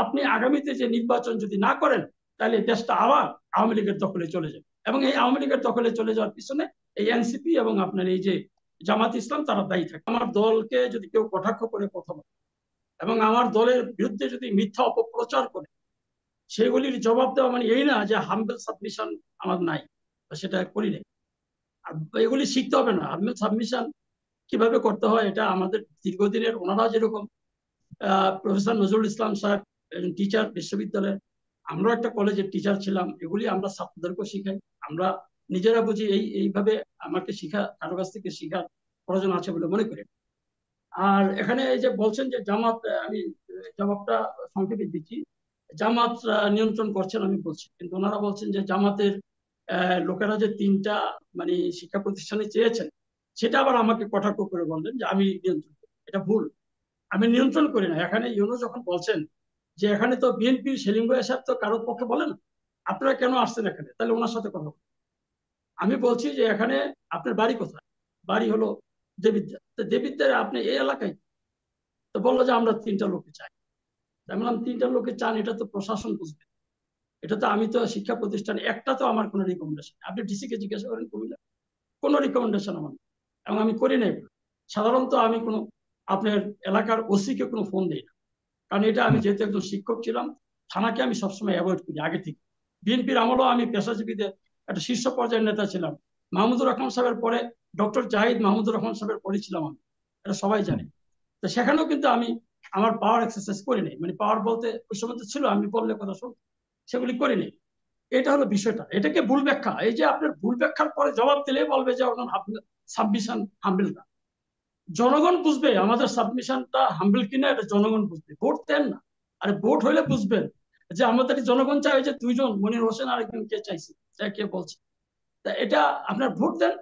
আপনি আগামীতে যে নির্বাচন যদি না করেন তাহলে দেশটা আবার আওয়ামী লীগের দখলে চলে যাবে, এবং এই আওয়ামী লীগের দখলে চলে যাওয়ার পিছনে এই এনসিপি এবং আপনার এই যে জামাত ইসলাম তারা দায়ী থাকে। আমার দলকে যদি কেউ কটাক্ষ করে কথা বলে এবং আমার দলের বিরুদ্ধে যদি মিথ্যা অপপ্রচার করে, সেগুলির জবাব দেওয়া মানে এই না যে হাম্বল সাবমিশন আমার নাই, সেটা করি নাই। এগুলি শিখতে হবে না, হাম্বল সাবমিশন কিভাবে করতে হয় এটা আমাদের দীর্ঘদিনের, ওনারা যেরকম প্রফেসর নজরুল ইসলাম সাহেব একজন টিচার বিশ্ববিদ্যালয়ের, আমরা একটা কলেজের টিচার ছিলাম, এগুলি আমরা ছাত্রদেরকেও শিখাই। আমরা নিজেরা বুঝি এইভাবে আমাকে কারো কাছ থেকে শিখার প্রয়োজন আছে বলে মনে করি। আর এখানে এই যে বলছেন যে জামাত, আমি জবাবটা সংক্ষেপে দিচ্ছি। জামাত নিয়ন্ত্রণ করছেন আমি বলছি, কিন্তু ওনারা বলছেন যে জামাতের লোকেরা যে 3টা মানে শিক্ষা প্রতিষ্ঠানে চেয়েছেন, সেটা আবার আমাকে কটাক্ষ করে বললেন যে আমি নিয়ন্ত্রণ করি। এটা ভুল, আমি নিয়ন্ত্রণ করি না। এখানে ইউনূস যখন বলছেন যে এখানে তো বিএনপির সেলিম ভাই সাহেব তো কারোর পক্ষে বলেন, আপনারা কেন আসছেন এখানে, তাহলে ওনার সাথে কথা বলুন। আমি বলছি যে এখানে আপনার বাড়ি কোথায়? বাড়ি হলো দেবিদ্বার। তো দেবিদ্বারে আপনি এই এলাকায়? তো বললো যে আমরা 3টা লোকে চাই। আমি বললাম 3টা লোকে চান, এটা তো প্রশাসন বুঝবে, এটা তো আমি তো শিক্ষা প্রতিষ্ঠানে একটা তো আমার কোনো রিকমেন্ডেশন, আপনি ডিসি কে জিজ্ঞাসা করেন কুমিল্লা, কোনো রিকমেন্ডেশন আমার নেই, এবং আমি করি না এগুলো। সাধারণত আমি কোনো আপনার এলাকার ওসি কে কোনো ফোন দিই না, কারণ এটা আমি যেহেতু একজন শিক্ষক ছিলাম, থানাকে আমি সবসময় অ্যাভয়েড করি আগে থেকে। বিএনপির আমলেও আমি পেশাজীবীদের একটা শীর্ষ পর্যায়ের নেতা ছিলাম। মাহমুদুর রহমান সাহেবের পরে ডক্টর জাহিদ মাহমুদুর রহমান সাহেবের পরে ছিলাম আমি, এটা সবাই জানে। তো সেখানেও কিন্তু আমি আমার পাওয়ার এক্সারসাইজ করি নাই, মানে পাওয়ার বলতে ওই সময় তো ছিল আমি বললে কথা শুন, সেগুলি করি নাই। এটা হলো বিষয়টা, এটাকে ভুল ব্যাখ্যা। এই যে আপনার ভুল ব্যাখ্যার পরে জবাব দিলেই বলবে যে ওনার সাবমিশন হাম্বেল না। জনগণ বুঝবে আমাদের সাবমিশনটা হাম্বেল কিনা, এটা জনগণ বুঝবে, ভোট দেন না। আরে ভোট হইলে বুঝবেন যে আমাদের জনগণ চাই যে 2জন মনির হোসেন আর একজন কে চাইছে, কে বলছে। তা এটা আপনার ভোট দেন,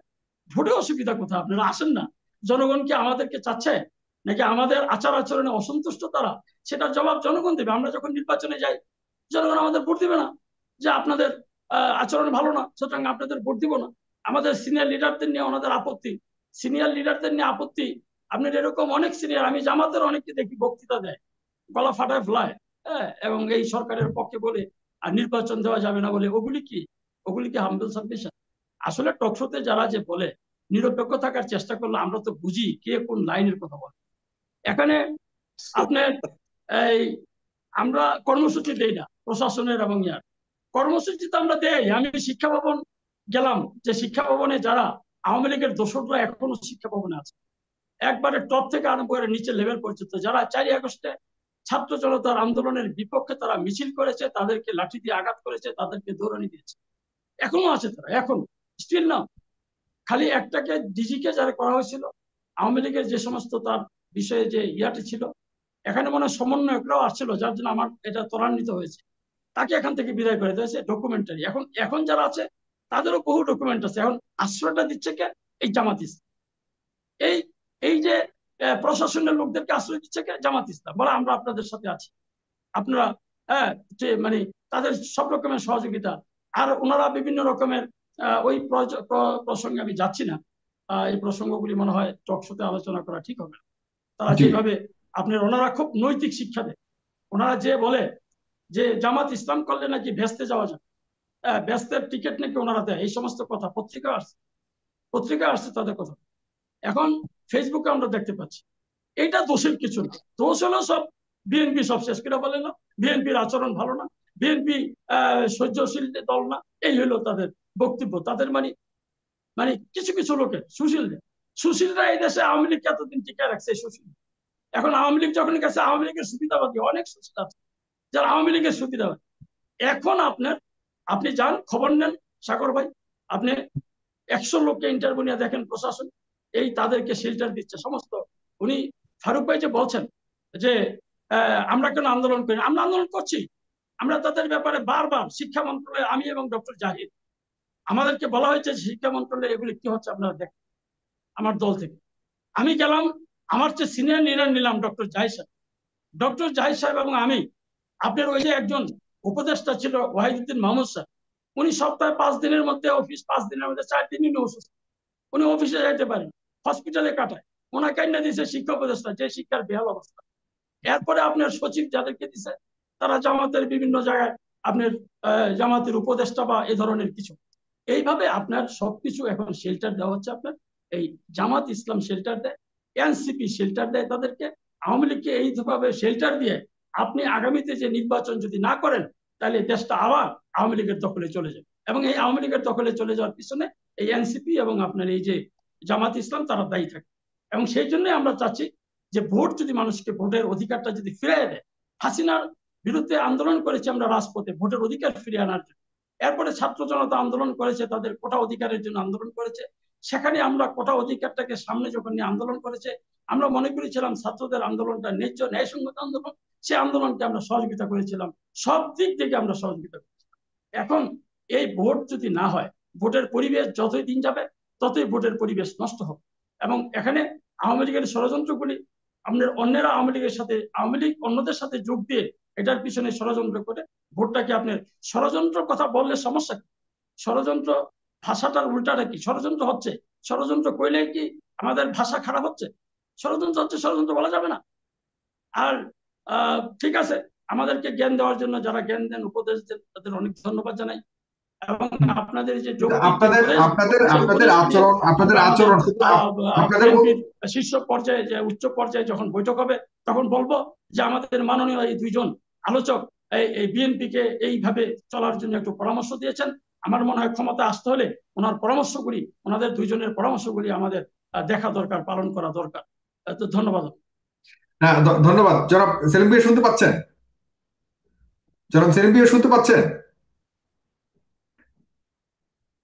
ভোটে অসুবিধা কোথায়? আপনারা আসেন না। জনগণ কি আমাদেরকে চাচ্ছে, নাকি আমাদের আচার আচরণে অসন্তুষ্ট তারা? সেটার জবাব জনগণ দেবে। আমরা যখন নির্বাচনে যাই, জনগণ আমাদের ভোট দিবে না যে আপনাদের আচরণ ভালো না, সুতরাং আপনাদের ভোট দিব না। আমাদের সিনিয়র লিডারদের নিয়ে ওনাদের আপত্তি, সিনিয়র লিডারদের নিয়ে আপত্তি। আপনার এরকম অনেক সিনিয়র, আমি জামাতের অনেককে দেখি বক্তৃতা দেয়, গলা ফাটায় ফেলায়, হ্যাঁ, এবং এই সরকারের পক্ষে বলে আর নির্বাচন দেওয়া যাবে না বলে। ওগুলি কি হাম্বল সাবমিশন? আসলে টকশোতে যারা যে বলে, নিরপেক্ষ থাকার চেষ্টা করলে আমরা তো বুঝি কে কোন লাইনের কথা বলে। এখানে আপনার এই আমরা কর্মসূচি দেই না প্রশাসনের এবং ইয়ার, কর্মসূচি তো আমরা দেই। আমি শিক্ষা ভবন গেলাম, যে শিক্ষা ভবনে যারা আওয়ামী লীগের দোসররা এখনো শিক্ষা ভবনে আছে, একবারে টপ থেকে আরম্ভ করে নিচে লেভেল পর্যন্ত, যারা 4ই আগস্টে ছাত্র জনতার আন্দোলনের বিপক্ষে তারা মিছিল করেছে, তাদেরকে লাঠি দিয়ে আঘাত করেছে, তাদেরকে দৌড়ানি দিয়েছে, এখনো আছে তারা, এখন স্টিল না। খালি একটাকে ডিজিকে যারা করা হয়েছিল আওয়ামী লীগের যে সমস্ত তার বিষয়ে যে ইয়াটি ছিল, এখানে মনে হয় সমন্বয়করাও আসছিল, যার জন্য আমার এটা ত্বরান্বিত হয়েছে, তাকে এখান থেকে বিদায় করে দিয়েছে ডকুমেন্টারি। এখন এখন যারা আছে তাদেরও বহু ডকুমেন্ট আছে। এখন আশ্রয়টা দিচ্ছে কে? এই জামাত ইসলাম। এই এই যে প্রশাসনের লোকদেরকে আশ্রয় দিচ্ছে কে? জামাত ইসলাম। বলে আমরা আপনাদের সাথে আছি, আপনারা, হ্যাঁ, যে মানে তাদের সব রকমের সহযোগিতা। আর ওনারা বিভিন্ন রকমের ওই প্রসঙ্গে আমি যাচ্ছি না, এই প্রসঙ্গগুলি মনে হয় টকশোতে আলোচনা করা ঠিক হবে না। তারা যেভাবে আপনার, ওনারা খুব নৈতিক শিক্ষা দেয়। ওনারা যে বলে যে জামাত ইসলাম করলে নাকি ভেস্তে যাওয়া যায়, ভেস্তের টিকিট নাকি ওনারা দেয়, এই সমস্ত কথা পত্রিকা আসছে তাদের কথা। এখন ফেসবুকে আমরা দেখতে পাচ্ছি, এটা দোষের কিছু না। দোষ হলো সব বিএনপি সব শেষ করে বলে না, বিএনপির আচরণ ভালো না, বিএনপি সহ্যশীল দল না, এই হলো তাদের বক্তব্য। তাদের মানে মানে কিছু কিছু লোকের সুশীলরা এই দেশে আওয়ামী লীগকে এতদিন টিকে রাখছে, সুশীল। এখন আওয়ামী লীগ যখন গেছে, আওয়ামী লীগের সুবিধাবাদী অনেক সুশীল আছে যারা আওয়ামী লীগের সুবিধাবাদী। এখন আপনি যান, খবর নেন সাগর ভাই, আপনি 100 লোককে ইন্টারভিউ নিয়ে দেখেন প্রশাসন, এই তাদেরকে শেল্টার দিচ্ছে সমস্ত। উনি ফারুক ভাই যে বলছেন যে আমরা কেন আন্দোলন করি, আমরা আন্দোলন করছি। আমরা তাদের ব্যাপারে বারবার শিক্ষা মন্ত্রণালয়ে, আমি এবং ডক্টর জাহিদ, আমাদেরকে বলা হয়েছে শিক্ষা মন্ত্রণালয়ে এগুলি কি হচ্ছে আপনারা দেখেন। আমার দল থেকে আমি গেলাম, আমার চেয়ে সিনিয়র লিডার নিলাম ডক্টর জাহিদ সাহেব এবং আমি। আপনার ওই যে একজন উপদেষ্টা ছিল ওয়াহিদুদ্দিন মাহমুদ স্যার, উনি সপ্তাহে 5 দিনের মধ্যে অফিস, 5 দিনের মধ্যে 4 দিন উনি অসুস্থ, উনি অফিসে যাইতে পারেন, হসপিটালে কাটায়। ওনাকে এনে দিয়েছে শিক্ষা উপদেষ্টা, যে শিক্ষার বেহাল অবস্থা। এরপরে আপনার সচিব যাদেরকে দিছে, তারা জামাতের বিভিন্ন জায়গায় আপনার জামাতের উপদেষ্টা বা এ ধরনের কিছু। এইভাবে আপনার সবকিছু এখন শেল্টার দেওয়া হচ্ছে। আপনার এই জামাত ইসলাম শেল্টার দেয়, এনসিপি শেল্টার দেয় তাদেরকে, আওয়ামী লীগকে এইভাবে শেল্টার দিয়ে আপনি আগামীতে যে নির্বাচন যদি না করেন তাহলে দেশটা আবার আওয়ামী লীগের দখলে চলে যাবে। এবং এই আওয়ামী লীগের দখলে চলে যাওয়ার পিছনে এই এনসিপি এবং আপনার এই যে জামাত ইসলাম তারা দায়ী থাকে। এবং সেই জন্যই আমরা চাচ্ছি যে ভোট যদি মানুষকে ভোটের অধিকারটা যদি ফিরিয়ে দেয়, হাসিনার বিরুদ্ধে আন্দোলন করেছি আমরা রাজপথে ভোটের অধিকার ফিরিয়ে আনার জন্য। এরপরে ছাত্র জনতা আন্দোলন করেছে, তাদের কোটা অধিকারের জন্য আন্দোলন করেছে। সেখানে আমরা কোটা অধিকারটাকে সামনে যখন নিয়ে আন্দোলন করেছে, আমরা মনে করেছিলাম ছাত্রদের আন্দোলনটা ন্যায্য ন্যায়সঙ্গত আন্দোলন, সে আন্দোলনকে আমরা সহযোগিতা করেছিলাম, সব দিক থেকে আমরা সহযোগিতা করেছিলাম। এখন এই ভোট যদি না হয়, ভোটের পরিবেশ যতই দিন যাবে ততই ভোটের পরিবেশ নষ্ট হবে। এবং এখানে আওয়ামী লীগের ষড়যন্ত্রগুলি, আপনার অন্যেরা আওয়ামী লীগের সাথে, আওয়ামী লীগ অন্যদের সাথে যোগ দিয়ে এটার পিছনে ষড়যন্ত্র করে ভোটটাকে আপনার, ষড়যন্ত্র কথা বললে সমস্যা কি? ষড়যন্ত্র ভাষাটার উল্টাটা কি? ষড়যন্ত্র হচ্ছে, ষড়যন্ত্র কইলে কি আমাদের ভাষা খারাপ হচ্ছে? ষড়যন্ত্র হচ্ছে, ষড়যন্ত্র বলা যাবে না। আর ঠিক আছে, আমাদেরকে জ্ঞান দেওয়ার জন্য যারা জ্ঞান দেন, উপদেশ দেন, তাদের অনেক ধন্যবাদ জানাই। এবং আপনাদের যে যৌক্তিক আপনাদের আচরণ আপনাদের বিএনপির শীর্ষ পর্যায়ে, যে উচ্চ পর্যায়ে যখন বৈঠক হবে তখন বলবো যে আমাদের মাননীয় এই দুইজন আলোচক এই বিএনপিকে এইভাবে চলার জন্য একটু পরামর্শ দিয়েছেন। আমার মনে হয় ক্ষমতা আসতে হলে ওনার পরামর্শগুলি, ওনাদের দুইজনের পরামর্শগুলি আমাদের দেখা দরকার, পালন করা দরকার। তো ধন্যবাদ। হ্যাঁ, ধন্যবাদ। জনাব সেলিম ভাই শুনতে পাচ্ছেন? জনাব সেলিম ভাই শুনতে পাচ্ছেন?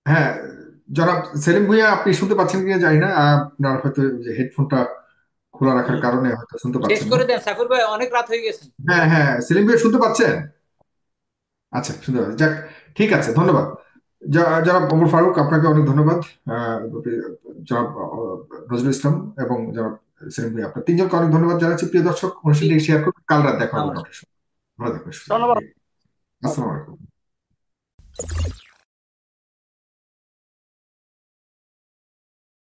হ্যাঁ, জনাব সেলিম ভুঁইয়া, আপনি শুনতে পাচ্ছেন কিনা জানি না, আপনার হয়তো হেডফোনটা খোলা রাখার কারণে হয়তো শুনতে শেষ পাচ্ছেন না। করে দেন সাকুর ভাই, অনেক রাত হয়ে গেছে। হ্যাঁ হ্যাঁ, সেলিম ভাই শুনতে পাচ্ছেন? আচ্ছা, শুনতে পাচ্ছেন, যাক, ঠিক আছে, ধন্যবাদ। জনাব ওমর ফারুক, আপনাকে অনেক ধন্যবাদ। জনাব নজরুল ইসলাম এবং জনাব সেলিম ভাই, আপনার তিনজনকে অনেক ধন্যবাদ জানাচ্ছি। প্রিয় দর্শক, অনুষ্ঠানটি শেয়ার করুন। কাল রাত দেখা হবে 9টার সময়। ভালো থাকবেন, সুস্থ থাকবেন। ধন্যবাদ। আসসালামু আলাইকুম।